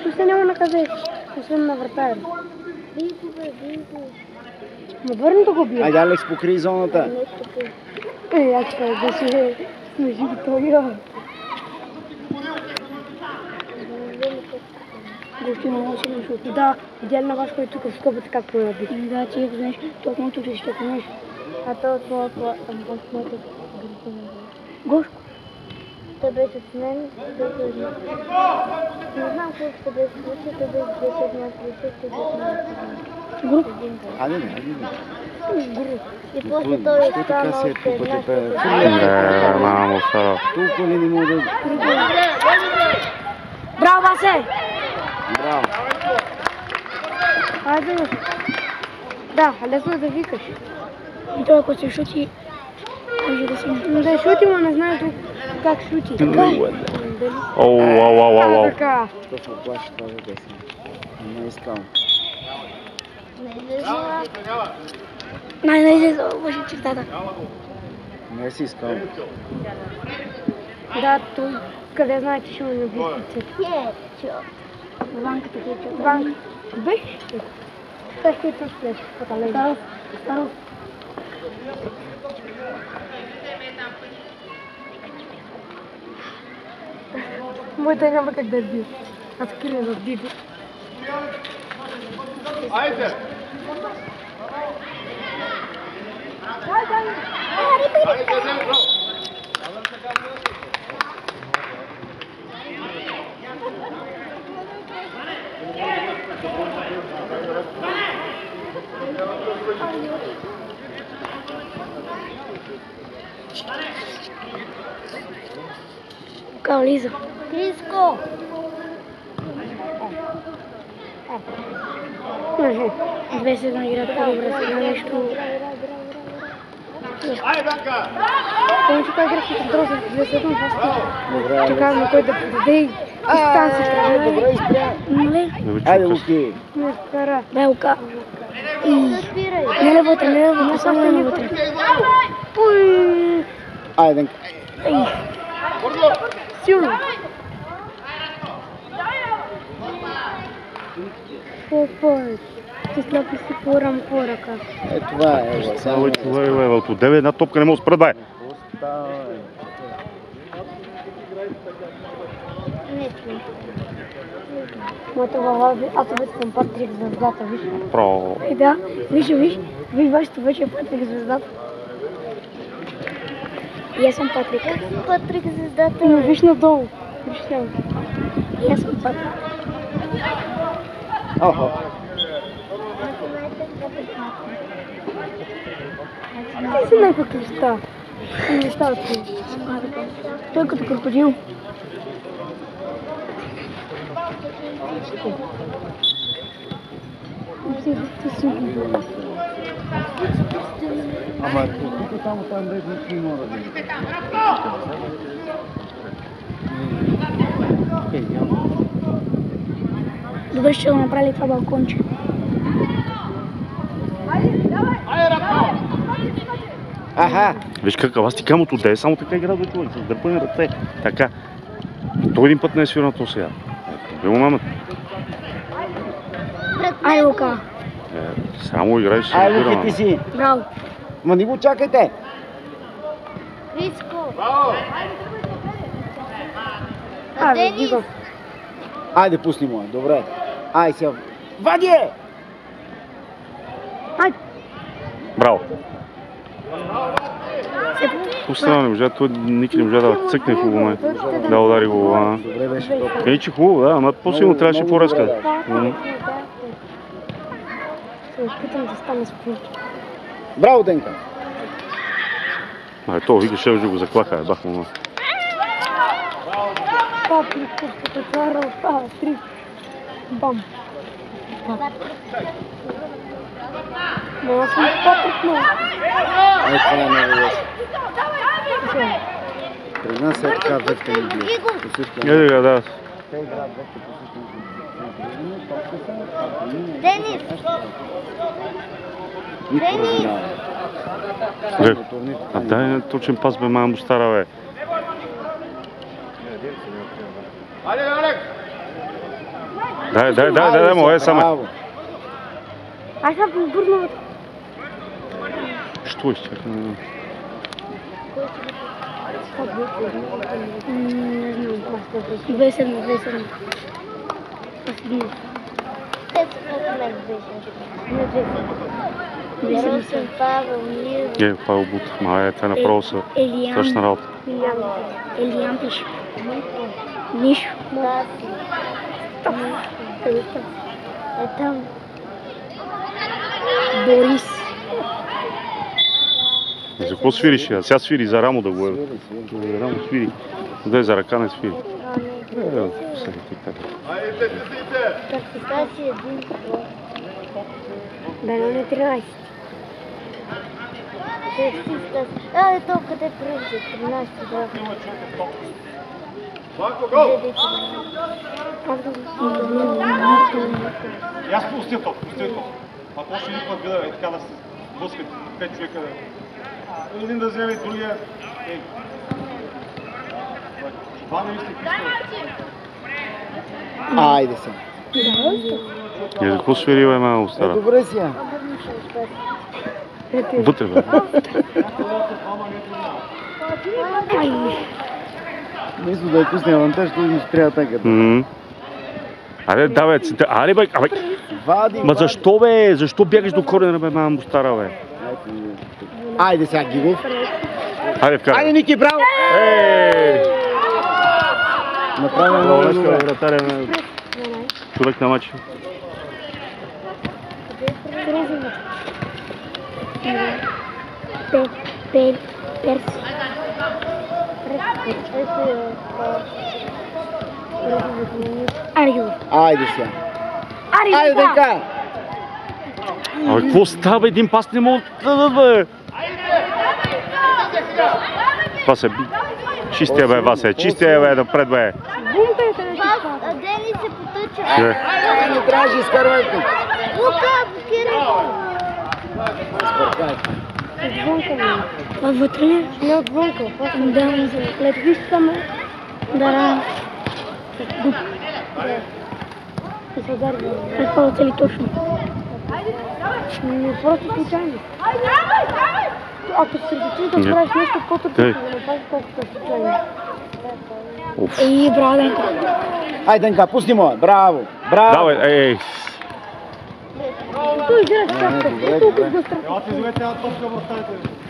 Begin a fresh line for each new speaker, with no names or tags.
Tu се няма на къде, освен на вратаря. Бийко бе, бийко. Ма върни да го бия.
Айде, Алекс, покри зоната.
Аз чакай, да се смежи Виталия. Гостина наше нещо. Да, видяли на вас, който тук в скобата как прояви. Да, ти ако знаеш, толкова тук ще знаеш. А то от моята Гошко. Той беше с мен. Не знам колко беше случай, той беше 10 дни, 30 Груп?
Айде, айде.
Груп. И после той остана още
една. Мамо, стара.
Толкова ли не мога да...
Браво, Васе!
Браво.
Айде, да, лесно да викаш. И той ако се шути, може да си... Да шути, но не знае как шути.
Оу.
Така.
Точно плаши това да си. Не искам.
Не излезе, може чертата.
Не си искал.
Да, той къде знае, че ще ме наби пицата. Банката ти е банка. Биш? Той ще те след фоталега. Старо. Моята няма как да е бил. Аз крия в Диди.
Айде!
Каолиза. Криско! Две седна играт по-добре, сега нещо...
Айде, Банка!
Помниш кой играх като дроза, две седна
Добре,
чакавам на кой да подаде и стан се трябва.
добре, изпря.
Нали?
Айде, Луки.
Не спара. Белка. Не ле вътре, само не вътре. Уй!
Айде.
Силно. Попой. Ти слапи си по ръка.
Е, това е. Само
От 9 една топка не може да спрат, бе.
Моята глава, аз вече съм Патрик звездата, виж.
Про.
Е, да, виж, вашето вече е Патрик звездата. И аз съм Патрик. Патрик звездата. Но виж надолу. Виж там. И аз съм Патрик.
Охо.
Ти си някаква листа. Не става това. Той е като крокодил.
Ама тук само там без нищо не мога да види.
Добре, ще го направили това балконче.
Аха!
Виж какъв, аз ти кам от отде, само така игра до това, с дърпани ръце. Така. Той един път не е свирнато сега. Бил мамата.
Ай, Лука.
Само играеш си.
Ай, Луки, ти си!
Браво.
Ма не го чакайте!
Риско.
Денис! Айде, пусни му, добре. Ай, сега. Вади!
Ай!
Браво! Пустана не можа, той никой не можа да цъкне хубаво, да удари глава.
Добре беше това.
Че хубаво, да, ама по-силно трябваше по-резка.
Се опитам да стана спорт.
Браво, Денка!
То вика, ще го заклаха, бах му.
Папи, курската твара, три. Бам. Но аз съм Патрик, но...
Ай, това не е много лошо. При нас е така векта ни бие.
Еде га, да.
Те играят векта по същия.
Денис!
А дай точен пас бе, мамо стара, бе.
Айде, Алек!
Дай, му, саме.
Браво.
Аз съм бърнал.
Що ще?
Не знам, просто. 27.
Росен, Павел, Мир,
Павел Бут, това направо са същна работа.
Елиан пише. Нищо.
е там.
Борис.
За какво свириш? Сега свири за рамо да го е.
Свири.
За рамо свири. Да, за ръка не свири.
Така си един.
Да, не 13.
То къде пръвзе? 13 да.
Аз пустя то. А то ще никога гледа така да се блъскат 5 човека. Един да вземе другия. Това не мисли
Айде сега.
За какво свири, бе, малко стара?
Добре си я.
Вътре, бе.
Мисля да е пусне авантаж, ще ми спря така.
Аре, давай, аре, бе,
Вади,
ма защо, бе? Защо бягаш до корена, бе, мамо стара, бе?
Айде сега, Гигов.
Айде, вкарай.
Айде, Ники, браво! Направо много добре.
Вратаря, човек на матча.
Перси. Аргилов.
Айде сега. Айде така!
Абе, какво става, един пас не мога да дадат, бе? Това се... Чистия, бе, Васе, чистия, бе, напред, бе.
Дени се потъча.
Не трябваше изкарвайте.
Лука, блокирай.
А вътре ли? Не отвънка. Да, след виждаме. Да. Предпала цели точно. Не, просто случайно. Ако се средоточиш да правиш нещо, по-трудно да направиш колкото е случайно. Ей, браво, Денка.
Айде, Денка, пусни му. Браво. Браво.
Давай, ей.
Той играе с капка. Толкова быстро.
Елате, вземете една топка в тази.